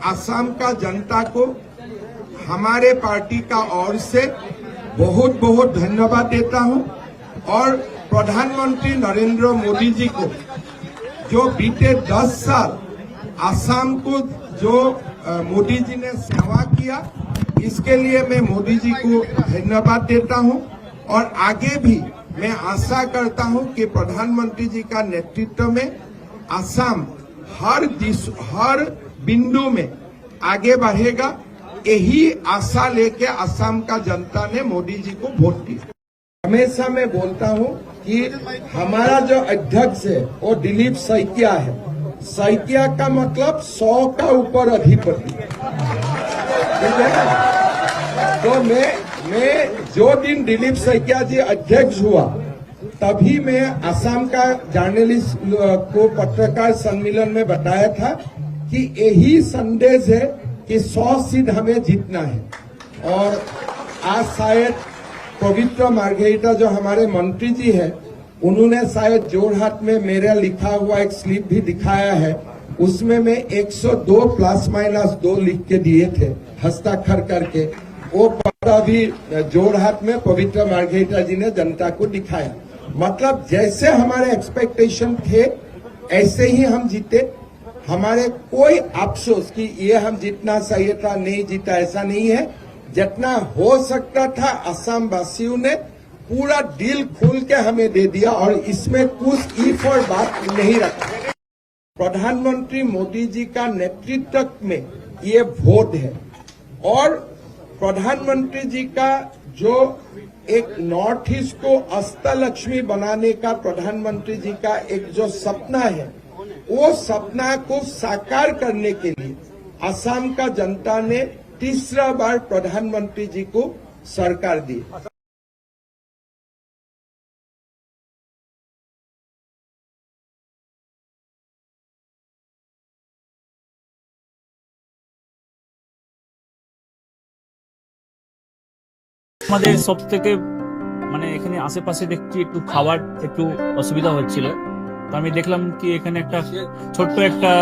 असम का जनता को हमारे पार्टी का ओर से बहुत बहुत धन्यवाद देता हूं और प्रधानमंत्री नरेंद्र मोदी जी को जो बीते 10 साल असम को जो मोदी जी ने सेवा किया, इसके लिए मैं मोदी जी को धन्यवाद देता हूं और आगे भी मैं आशा करता हूं कि प्रधानमंत्री जी का नेतृत्व में असम हर बिंदु में आगे बढ़ेगा। यही आशा लेके असम का जनता ने मोदी जी को वोट दिया। हमेशा मैं बोलता हूं कि हमारा जो अध्यक्ष है वो दिलीप सैकिया है। सैकिया का मतलब 100 का ऊपर अधिपति। ठीक है, तो मैं जो दिन दिलीप सैकिया जी अध्यक्ष हुआ तभी मैं असम का जर्नलिस्ट को पत्रकार सम्मेलन में बताया था कि यही संदेश है कि 100 सीट हमें जीतना है। और आज शायद पवित्र मार्गेरिटा जो हमारे मंत्री जी है, उन्होंने शायद जोरहाट में मेरा लिखा हुआ एक स्लिप भी दिखाया है। उसमें मैं 102 ±2 लिख के दिए थे हस्ताक्षर करके। वो पता भी जोरहाट में पवित्र मार्गेरिटा जी ने जनता को दिखाया। मतलब जैसे हमारे एक्सपेक्टेशन थे ऐसे ही हम जीते। हमारे कोई अफसोस कि ये हम जितना चाहिए था नहीं जीता, ऐसा नहीं है। जितना हो सकता था असम वासियों ने पूरा दिल खोल के हमें दे दिया और इसमें कुछ ई फॉर बात नहीं रखा। प्रधानमंत्री मोदी जी का नेतृत्व में ये वोट है और प्रधानमंत्री जी का जो एक नॉर्थ ईस्ट को अष्टलक्ष्मी बनाने का प्रधानमंत्री जी का एक जो सपना है, वो सपना को साकार करने के लिए असम का जनता ने तीसरा बार प्रधानमंत्री जी को सरकार दी। আমাদের সব থেকে মানে এখানে আশেপাশে দেখছি একটু খাবার একটু অসুবিধা হচ্ছিল, তো আমি দেখলাম কি এখানে একটা ছোট্ট একটা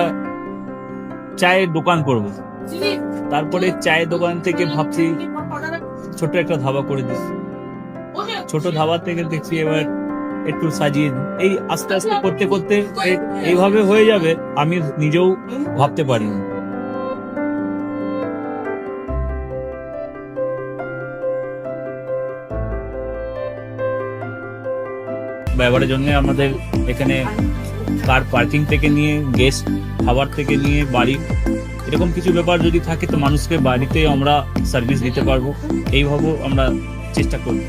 চায়ের দোকান করব। তারপরে চায়ের দোকান থেকে ভাবছি ছোট্ট একটা ধাবা করে দিই। ছোট ধাবা থেকে দেখছি এবার একটু সাজিয়ে দিই। এই আস্তে আস্তে করতে করতে এইভাবে হয়ে যাবে আমি নিজেও ভাবতে পারিনি। ব্যবহারের জন্য আমাদের এখানে কার পার্কিং থেকে নিয়ে গেস্ট খাবার থেকে নিয়ে বাড়ি এরকম কিছু ব্যাপার যদি থাকে তো মানুষকে বাড়িতে আমরা সার্ভিস দিতে পারবো, এইভাবেও আমরা চেষ্টা করব।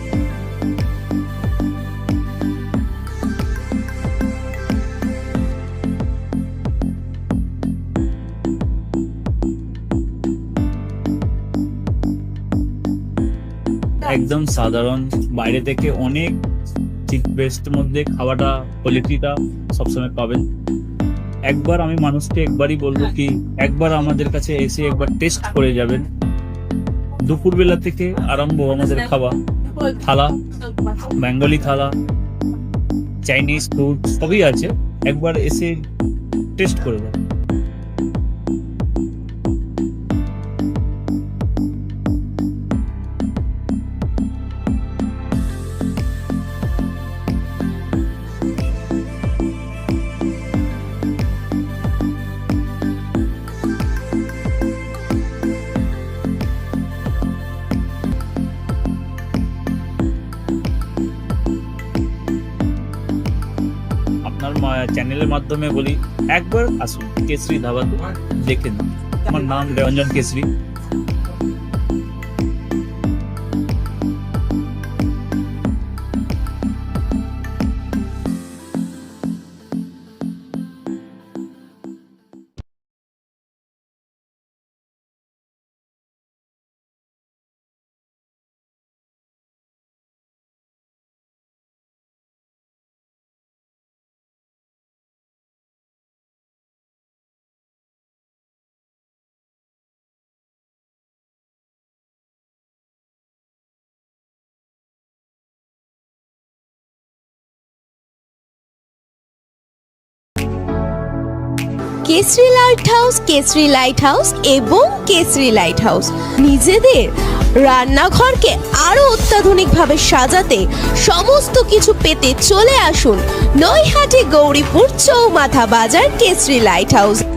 একদম সাধারণ, বাইরে থেকে অনেক চিপ বেস্টের মধ্যে খাওয়াটা কোয়ালিটিটা সবসময় পাবেন। একবার আমি মানুষকে একবারই বলবো কি একবার আমাদের কাছে এসে একবার টেস্ট করে যাবেন। দুপুরবেলা থেকে আরম্ভ আমাদের খাওয়া, থালা, বেঙ্গলি থালা, চাইনিজ ফুড সবই আছে, একবার এসে টেস্ট করে যাবেন। আপনার চ্যানেলের মাধ্যমে বলি একবার আসুন কেশরী ধাবাতে দেখে নিন। আমার নাম রঞ্জন কেশরী। কেসরি লাইট হাউস এবং কেসরি লাইট হাউস নিজেদের রান্নাঘরকে আরো অত্যাধুনিকভাবে সাজাতে সমস্ত কিছু পেতে চলে আসুন নৈহাটি গৌরীপুর চৌমাথা বাজার কেসরি লাইট হাউস।